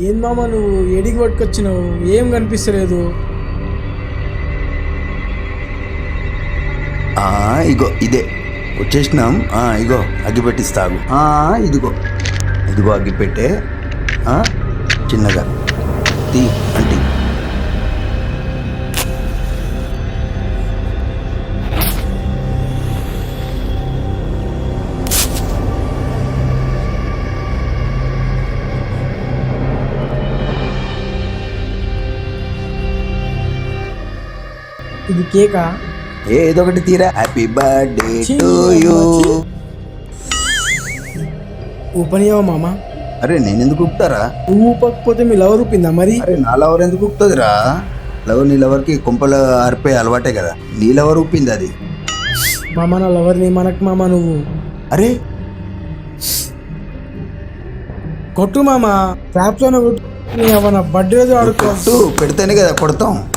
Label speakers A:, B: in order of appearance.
A: ఏం మామ నువ్వు ఏడికి పట్టుకొచ్చినావు? ఏం కనిపిస్తలేదు.
B: ఇగో ఇదే వచ్చేసినాం. ఇగో అగ్గిపెట్టిస్తాగు. ఇదిగో ఇదిగో అగ్గిపెట్టే. చిన్నగా తీ అంటీ.
A: ఇది కేకా?
B: ఏదో ఒకటి తీరా. Happy birthday to you.
A: ఊపనియావా మామ?
B: అరే నేను ఎందుకు ఉప్పుతారా?
A: నువ్వు ఊపకపోతే మీ లవర్ ఊపిందా మరి?
B: అరే నా లవర్ ఎందుకు ఉప్పుతుందిరా? లవర్ నీ లవర్కి కుంపలు ఆరిపోయి అలవాటే కదా. నీ లవర్ ఉప్పింది అది.
A: మామ నా లవర్ని మనకు మామ నువ్వు.
B: అరే
A: కొట్టు మామ, ట్రాప్తోనే కొట్టు. నా బర్త్డే రోజు ఆడుకో.
B: కొట్టు పెడితేనే కదా కొడతాం.